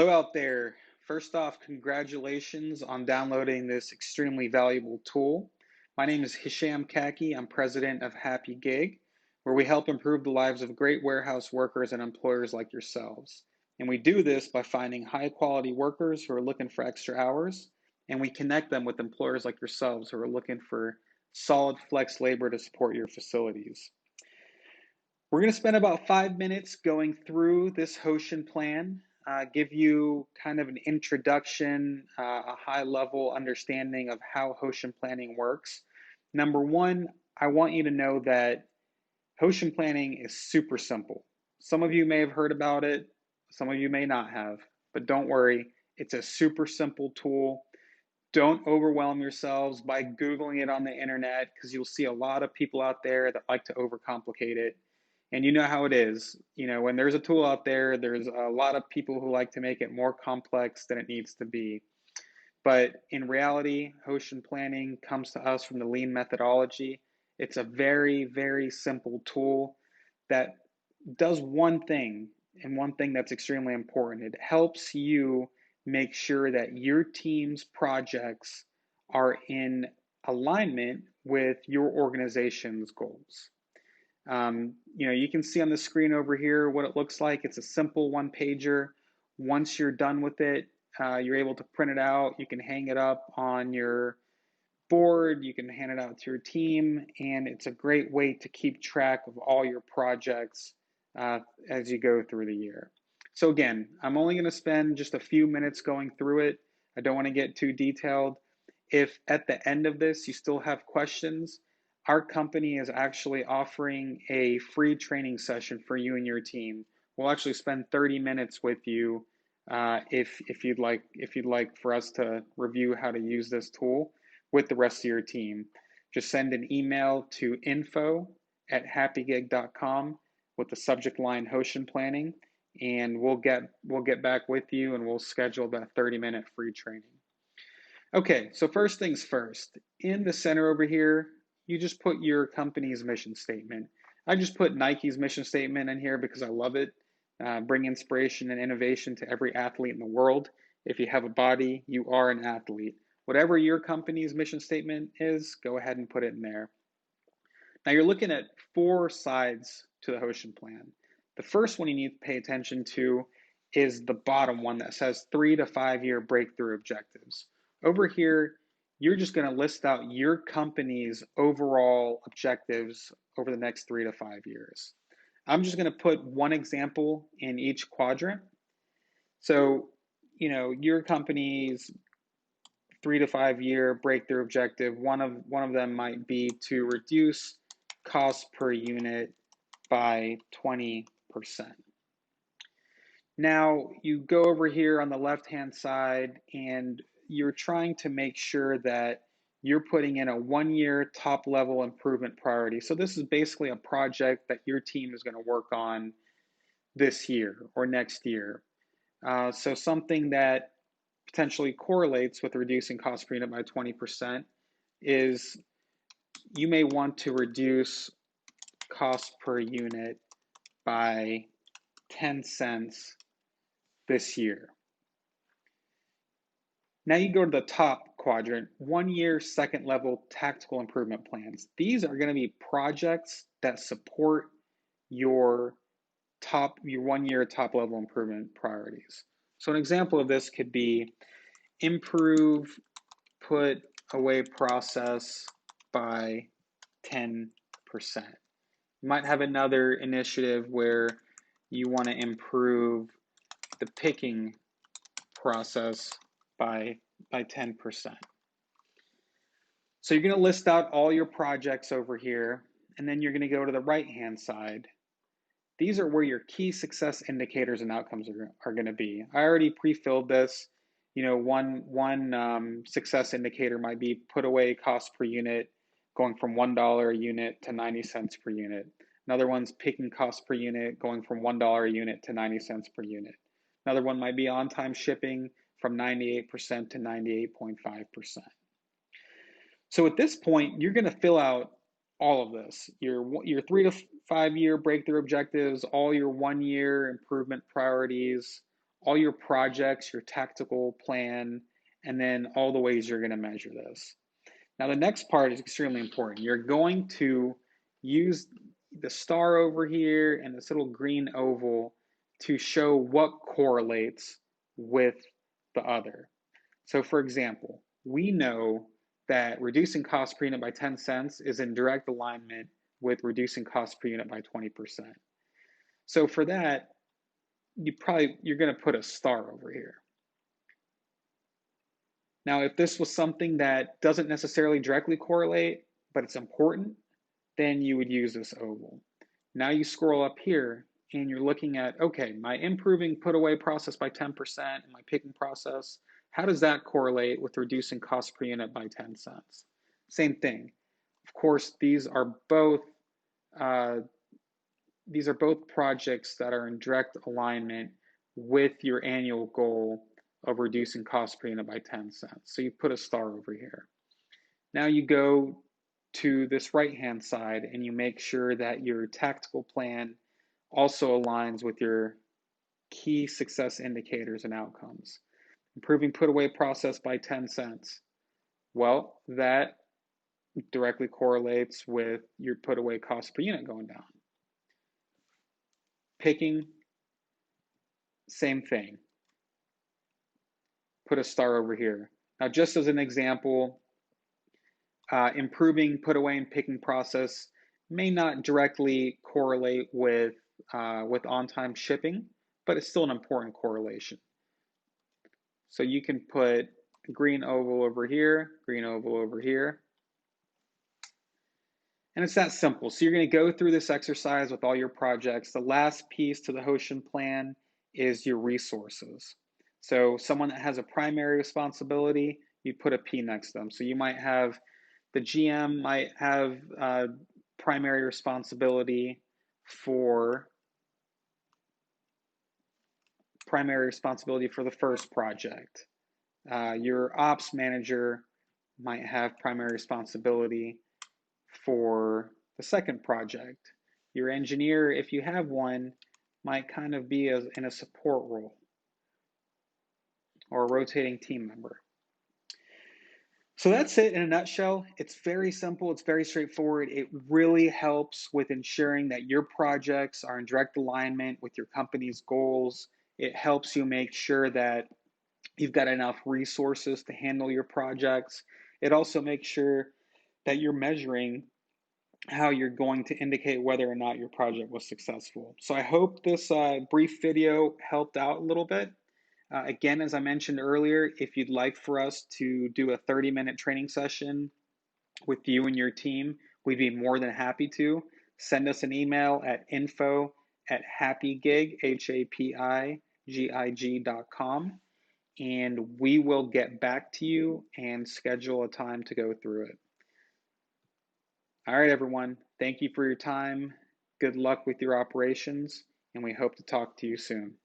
Hello out there. First off, congratulations on downloading this extremely valuable tool. My name is Hisham Kaki. I'm president of Happy Gig, where we help improve the lives of great warehouse workers and employers like yourselves. And we do this by finding high quality workers who are looking for extra hours, and we connect them with employers like yourselves who are looking for solid flex labor to support your facilities. We're going to spend about 5 minutes going through this Hoshin plan, give you kind of an introduction, a high level understanding of how Hoshin planning works. Number one, I want you to know that Hoshin planning is super simple. Some of you may have heard about it, some of you may not have, but don't worry, it's a super simple tool. Don't overwhelm yourselves by Googling it on the internet because you'll see a lot of people out there that like to overcomplicate it. And you know how it is. You know, when there's a tool out there, there's a lot of people who like to make it more complex than it needs to be. But in reality, Hoshin planning comes to us from the lean methodology. It's a very, very simple tool that does one thing, and one thing that's extremely important. It helps you make sure that your team's projects are in alignment with your organization's goals. You can see on the screen over here what it looks like. It's a simple one pager. Once you're done with it, you're able to print it out. You can hang it up on your board. You can hand it out to your team, and it's a great way to keep track of all your projects as you go through the year. So again, I'm only going to spend just a few minutes going through it. I don't want to get too detailed. If at the end of this you still have questions, our company is actually offering a free training session for you and your team. We'll actually spend 30 minutes with you if you'd like for us to review how to use this tool with the rest of your team. Just send an email to info@happygig.com with the subject line Hoshin Planning, and we'll get back with you and we'll schedule that 30-minute free training. Okay, so first things first. In the center over here, you just put your company's mission statement. I just put Nike's mission statement in here because I love it. Bring inspiration and innovation to every athlete in the world. If you have a body, you are an athlete. Whatever your company's mission statement is, go ahead and put it in there. Now you're looking at four sides to the Hoshin plan. The first one you need to pay attention to is the bottom one that says 3 to 5 year breakthrough objectives. Over here, you're just going to list out your company's overall objectives over the next 3 to 5 years. I'm just going to put one example in each quadrant. So, your company's 3 to 5 year breakthrough objective, one of them might be to reduce cost per unit by 20%. Now you go over here on the left-hand side and you're trying to make sure that you're putting in a 1 year top level improvement priority. So this is basically a project that your team is going to work on this year or next year. So something that potentially correlates with reducing cost per unit by 20% is you may want to reduce cost per unit by 10 cents this year. Now you go to the top quadrant, 1 year second level tactical improvement plans. These are going to be projects that support your 1 year top level improvement priorities. So an example of this could be improve put away process by 10%. You might have another initiative where you want to improve the picking process by 10%. So you're going to list out all your projects over here, and then you're going to go to the right-hand side. These are where your key success indicators and outcomes are going to be. I already pre-filled this. One success indicator might be put away cost per unit going from $1 a unit to 90 cents per unit. Another one's picking cost per unit going from $1 a unit to 90 cents per unit. Another one might be on-time shipping from 98% to 98.5%. So at this point, you're going to fill out all of this, your 3 to 5 year breakthrough objectives, all your 1 year improvement priorities, all your projects, your tactical plan, and then all the ways you're going to measure this. Now, the next part is extremely important. You're going to use the star over here and this little green oval to show what correlates with the other. So, for example, we know that reducing cost per unit by 10 cents is in direct alignment with reducing cost per unit by 20%. So for that, you're going to put a star over here. Now, if this was something that doesn't necessarily directly correlate, but it's important, then you would use this oval. Now you scroll up here and you're looking at, okay, my improving put away process by 10% and my picking process, how does that correlate with reducing cost per unit by 10 cents? Same thing. Of course, uh, these are both projects that are in direct alignment with your annual goal of reducing cost per unit by 10 cents. So you put a star over here. Now you go to this right-hand side and you make sure that your tactical plan also aligns with your key success indicators and outcomes. Improving put away process by 10 cents. Well, that directly correlates with your put away cost per unit going down. Picking, same thing. Put a star over here. Now, just as an example, improving put away and picking process may not directly correlate with on-time shipping, but it's still an important correlation. So you can put green oval over here, green oval over here. And it's that simple. So you're going to go through this exercise with all your projects. The last piece to the Hoshin plan is your resources. So someone that has a primary responsibility, you put a P next to them. So you might have the GM might have primary responsibility for the first project. Your ops manager might have primary responsibility for the second project. Your engineer, if you have one, might kind of be in a support role or a rotating team member. So that's it in a nutshell. It's very simple. It's very straightforward. It really helps with ensuring that your projects are in direct alignment with your company's goals. It helps you make sure that you've got enough resources to handle your projects. It also makes sure that you're measuring how you're going to indicate whether or not your project was successful. So I hope this brief video helped out a little bit. Again, as I mentioned earlier, if you'd like for us to do a 30-minute training session with you and your team, we'd be more than happy to. Send us an email at info@happygig, HAPIGIG.com, and we will get back to you and schedule a time to go through it. All right, everyone. Thank you for your time. Good luck with your operations, and we hope to talk to you soon.